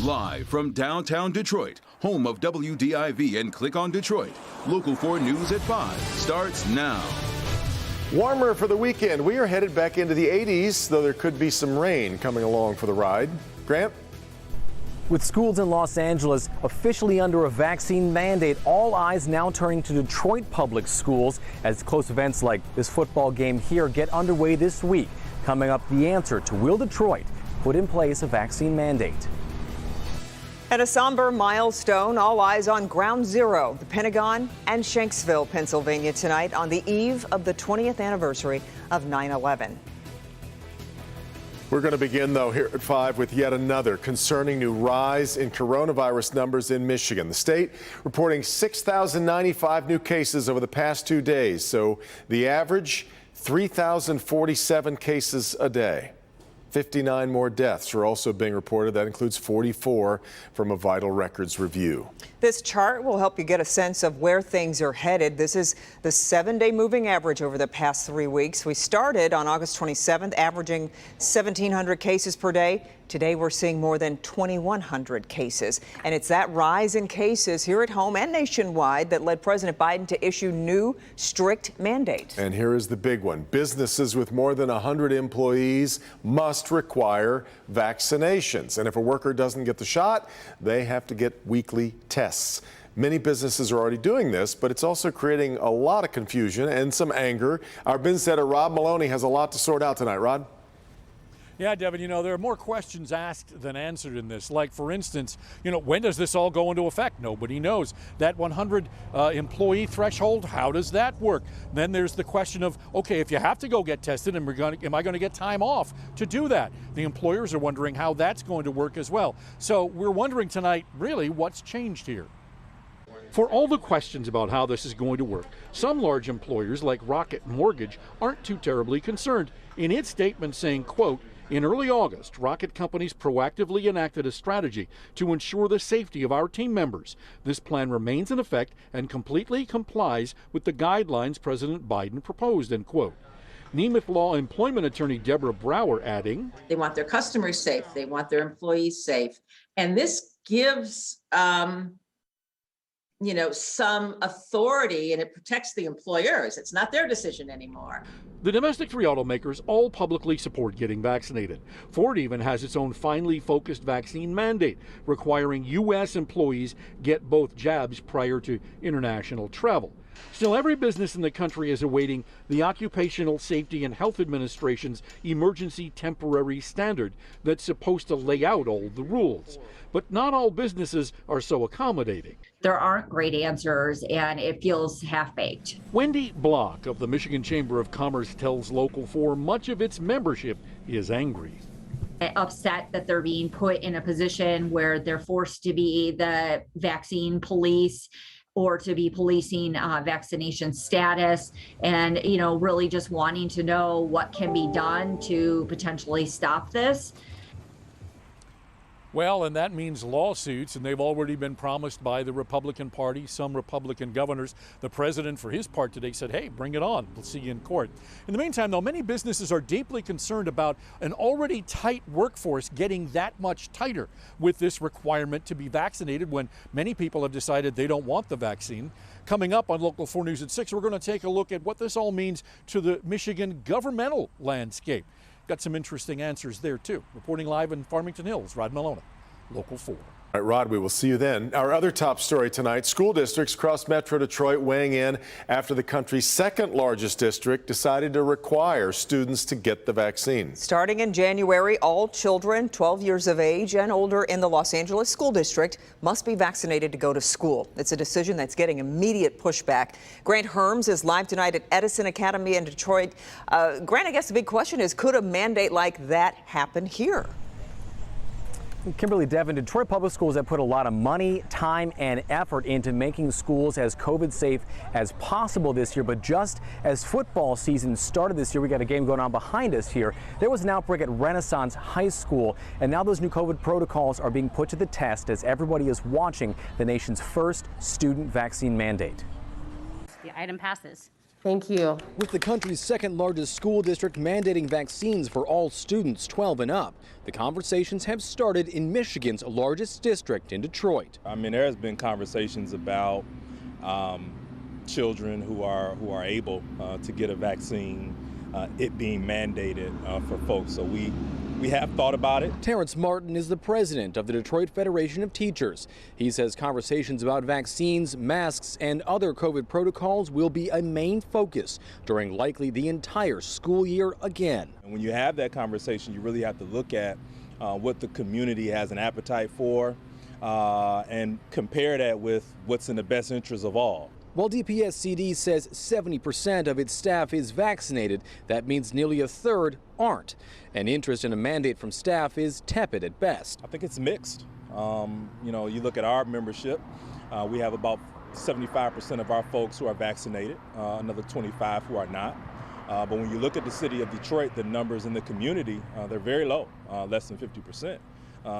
Live from downtown Detroit, home of WDIV and Click on Detroit, Local 4 News at 5 starts now. Warmer for the weekend. We are headed back into the 80s, though there could be some rain coming along for the ride. Grant? With schools in Los Angeles officially under a vaccine mandate, all eyes now turning to Detroit public schools as close events like this football game here get underway this week. Coming up, the answer to will Detroit put in place a vaccine mandate? At a somber milestone, all eyes on Ground Zero, the Pentagon and Shanksville, Pennsylvania tonight on the eve of the 20th anniversary of 9/11. We're going to begin, though, here at 5 with yet another concerning new rise in coronavirus numbers in Michigan. The state reporting 6,095 new cases over the past 2 days. So the average, 3,047 cases a day. 59 more deaths are also being reported. That includes 44 from a vital records review. This chart will help you get a sense of where things are headed. This is the 7-day moving average over the past 3 weeks. We started on August 27th, averaging 1,700 cases per day. Today, we're seeing more than 2,100 cases. And it's that rise in cases here at home and nationwide that led President Biden to issue new strict mandates. And here is the big one. Businesses with more than 100 employees must require vaccinations. And if a worker doesn't get the shot, they have to get weekly tests. Many businesses are already doing this, but it's also creating a lot of confusion and some anger. Our business editor, Rob Maloney, has a lot to sort out tonight. Rod? Yeah, Devin, there are more questions asked than answered in this. Like, for instance, when does this all go into effect? Nobody knows. That 100 employee threshold, how does that work? Then there's the question of, okay, if you have to go get tested, am I going to get time off to do that? The employers are wondering how that's going to work as well. So we're wondering tonight, really, what's changed here? For all the questions about how this is going to work, some large employers like Rocket Mortgage aren't too terribly concerned. In its statement saying, quote, in early August, Rocket companies proactively enacted a strategy to ensure the safety of our team members. This plan remains in effect and completely complies with the guidelines President Biden proposed, end quote. Nemeth Law employment attorney Deborah Brower adding, they want their customers safe, they want their employees safe, and this gives some authority, and it protects the employers. It's not their decision anymore. The domestic three automakers all publicly support getting vaccinated. Ford even has its own finely focused vaccine mandate, requiring U.S. employees get both jabs prior to international travel. Still, every business in the country is awaiting the Occupational Safety and Health Administration's emergency temporary standard that's supposed to lay out all the rules. But not all businesses are so accommodating. There aren't great answers, and it feels half-baked. Wendy Block of the Michigan Chamber of Commerce tells Local 4 much of its membership is angry. Upset that they're being put in a position where they're forced to be the vaccine police or to be policing vaccination status, and really just wanting to know what can be done to potentially stop this. Well, and that means lawsuits, and they've already been promised by the Republican Party, some Republican governors. The president, for his part today, said, hey, bring it on. We'll see you in court. In the meantime, though, many businesses are deeply concerned about an already tight workforce getting that much tighter with this requirement to be vaccinated when many people have decided they don't want the vaccine. Coming up on Local 4 News at 6, we're going to take a look at what this all means to the Michigan governmental landscape. Got some interesting answers there, too. Reporting live in Farmington Hills, Rod Maloney, Local 4. All right, Rod, we will see you then. Our other top story tonight, school districts across Metro Detroit weighing in after the country's second largest district decided to require students to get the vaccine. Starting in January, all children 12 years of age and older in the Los Angeles School District must be vaccinated to go to school. It's a decision that's getting immediate pushback. Grant Herms is live tonight at Edison Academy in Detroit. Grant, I guess the big question is, could a mandate like that happen here? Kimberly, Devin, Detroit Public Schools have put a lot of money, time, and effort into making schools as COVID safe as possible this year. But just as football season started this year, we got a game going on behind us here. There was an outbreak at Renaissance High School, and now those new COVID protocols are being put to the test as everybody is watching the nation's first student vaccine mandate. The item passes. Thank you. With the country's second largest school district mandating vaccines for all students 12 and up, the conversations have started in Michigan's largest district in Detroit. I mean, there has been conversations about children who are able to get a vaccine, it being mandated for folks. So we have thought about it. Terrence Martin is the president of the Detroit Federation of Teachers. He says conversations about vaccines, masks, and other COVID protocols will be a main focus during likely the entire school year again. And when you have that conversation, you really have to look at what the community has an appetite for and compare that with what's in the best interest of all. While DPSCD says 70% of its staff is vaccinated, that means nearly a third aren't. And interest in a mandate from staff is tepid at best. I think it's mixed. You know, you look at our membership, we have about 75% of our folks who are vaccinated, another 25 who are not. But when you look at the city of Detroit, the numbers in the community, they're very low, less than 50%.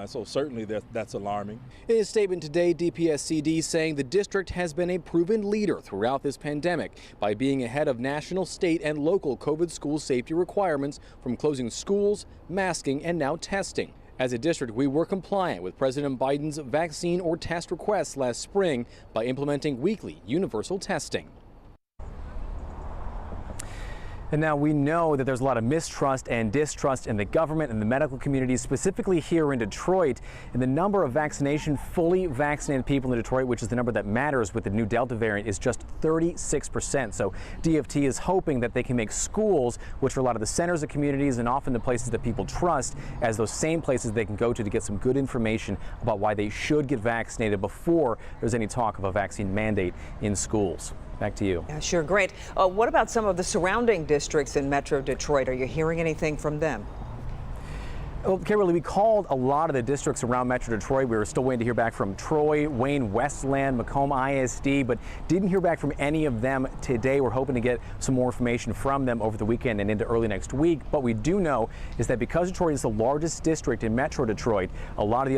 So certainly that's alarming. In a statement today, DPSCD saying the district has been a proven leader throughout this pandemic by being ahead of national, state, and local COVID school safety requirements, from closing schools, masking, and now testing. As a district, we were compliant with President Biden's vaccine or test requests last spring by implementing weekly universal testing. And now we know that there's a lot of mistrust and distrust in the government and the medical community, specifically here in Detroit. And the number of fully vaccinated people in Detroit, which is the number that matters with the new Delta variant, is just 36%. So DFT is hoping that they can make schools, which are a lot of the centers of communities and often the places that people trust, as those same places they can go to get some good information about why they should get vaccinated before there's any talk of a vaccine mandate in schools. Back to you. Yeah, sure. Great. What about some of the surrounding districts in Metro Detroit? Are you hearing anything from them? Well, Kimberly, we called a lot of the districts around Metro Detroit. We were still waiting to hear back from Troy, Wayne, Westland, Macomb ISD, but didn't hear back from any of them today. We're hoping to get some more information from them over the weekend and into early next week. But we do know is that because Detroit is the largest district in Metro Detroit, a lot of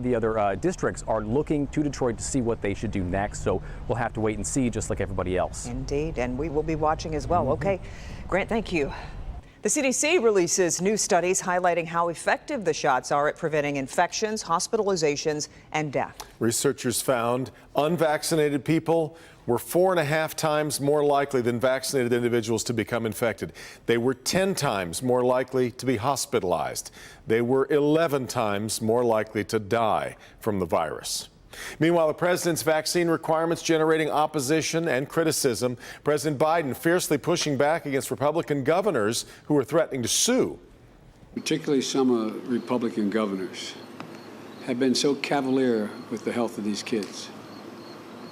the other districts are looking to Detroit to see what they should do next. So we'll have to wait and see, just like everybody else. Indeed, and we will be watching as well. Okay, Grant, thank you. The CDC releases new studies highlighting how effective the shots are at preventing infections, hospitalizations, and death. Researchers found unvaccinated people were 4.5 times more likely than vaccinated individuals to become infected. They were 10 times more likely to be hospitalized. They were 11 times more likely to die from the virus. Meanwhile, the president's vaccine requirements generating opposition and criticism. President Biden fiercely pushing back against Republican governors who are threatening to sue. Particularly some Republican governors have been so cavalier with the health of these kids,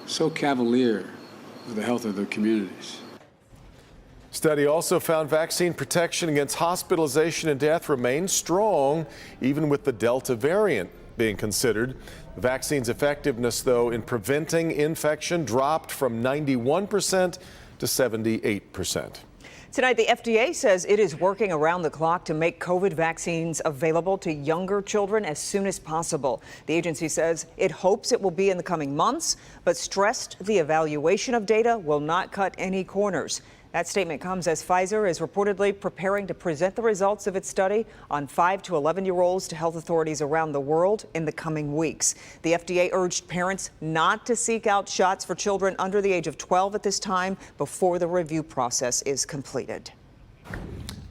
so cavalier with the health of their communities. Study also found vaccine protection against hospitalization and death remains strong, even with the Delta variant being considered. The vaccine's effectiveness, though, in preventing infection dropped from 91% to 78%. Tonight, the FDA says it is working around the clock to make COVID vaccines available to younger children as soon as possible. The agency says it hopes it will be in the coming months, but stressed the evaluation of data will not cut any corners. That statement comes as Pfizer is reportedly preparing to present the results of its study on 5 to 11-year-olds to health authorities around the world in the coming weeks. The FDA urged parents not to seek out shots for children under the age of 12 at this time before the review process is completed.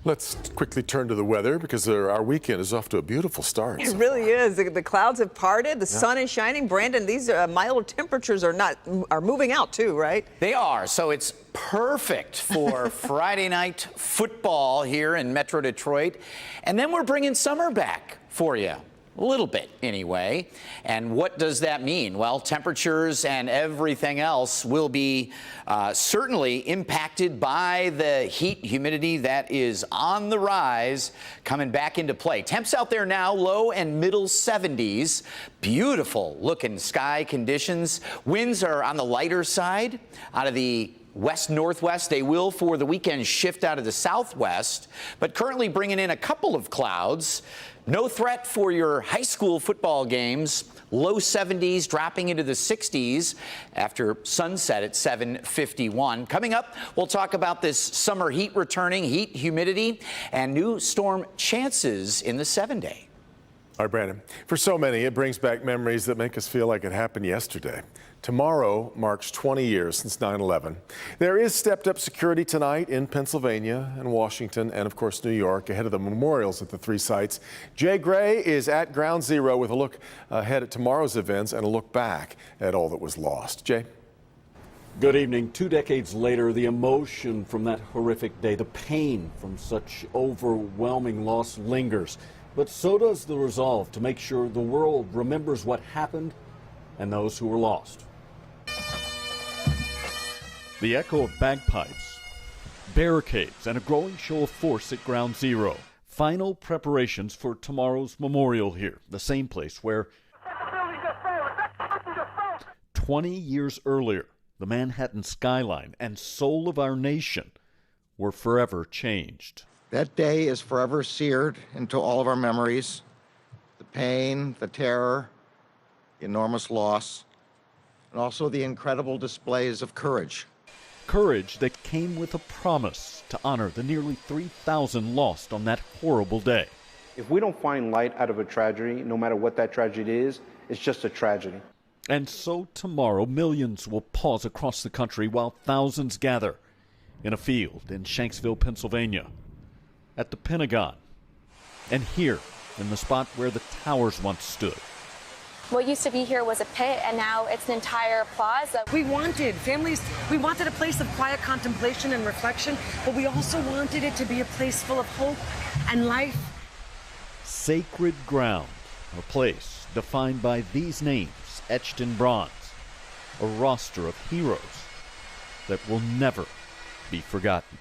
Let's quickly turn to the weather because our weekend is off to a beautiful start. It really is. The clouds have parted. The sun is shining. Brandon, these milder temperatures are moving out too, right? They are. So it's perfect for Friday night football here in Metro Detroit. And then we're bringing summer back for you. A little bit, anyway. And what does that mean? Well, temperatures and everything else will be certainly impacted by the heat, humidity that is on the rise, coming back into play. Temps out there now, low and middle 70s. Beautiful looking sky conditions. Winds are on the lighter side out of the west-northwest. They will for the weekend shift out of the southwest, but currently bringing in a couple of clouds. No threat for your high school football games. Low 70s, dropping into the 60s after sunset at 7:51. Coming up, we'll talk about this summer heat returning, heat, humidity, and new storm chances in the 7-day. All right, Brandon. For so many, it brings back memories that make us feel like it happened yesterday. Tomorrow marks 20 years since 9/11. There is stepped-up security tonight in Pennsylvania and Washington and, of course, New York ahead of the memorials at the three sites. Jay Gray is at Ground Zero with a look ahead at tomorrow's events and a look back at all that was lost. Jay? Good evening. 2 decades later, the emotion from that horrific day, the pain from such overwhelming loss lingers. But so does the resolve to make sure the world remembers what happened and those who were lost. The echo of bagpipes, barricades, and a growing show of force at Ground Zero. Final preparations for tomorrow's memorial here, the same place where 20 years earlier, the Manhattan skyline and soul of our nation were forever changed. That day is forever seared into all of our memories. The pain, the terror, the enormous loss, and also the incredible displays of courage. Courage that came with a promise to honor the nearly 3,000 lost on that horrible day. If we don't find light out of a tragedy, no matter what that tragedy is, it's just a tragedy. And so tomorrow, millions will pause across the country while thousands gather in a field in Shanksville, Pennsylvania, at the Pentagon, and here in the spot where the towers once stood. What used to be here was a pit, and now it's an entire plaza. We wanted a place of quiet contemplation and reflection, but we also wanted it to be a place full of hope and life. Sacred ground, a place defined by these names etched in bronze, a roster of heroes that will never be forgotten.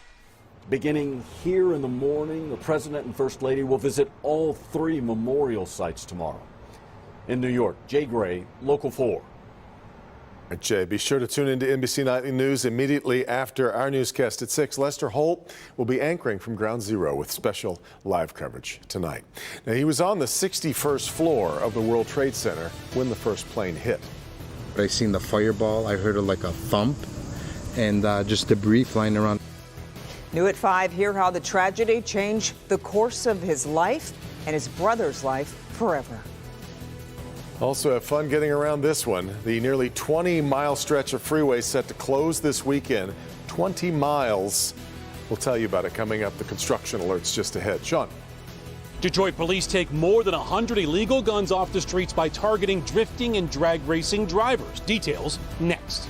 Beginning here in the morning, the President and First Lady will visit all three memorial sites tomorrow. In New York, Jay Gray, Local 4. Jay, be sure to tune into NBC Nightly News immediately after our newscast at 6. Lester Holt will be anchoring from Ground Zero with special live coverage tonight. Now, he was on the 61st floor of the World Trade Center when the first plane hit. I seen the fireball. I heard like a thump and just debris flying around. New at 5, hear how the tragedy changed the course of his life and his brother's life forever. Also have fun getting around this one. The nearly 20-mile stretch of freeway set to close this weekend. 20 miles. We'll tell you about it coming up. The construction alerts just ahead. Sean. Detroit police take more than 100 illegal guns off the streets by targeting drifting and drag racing drivers. Details next.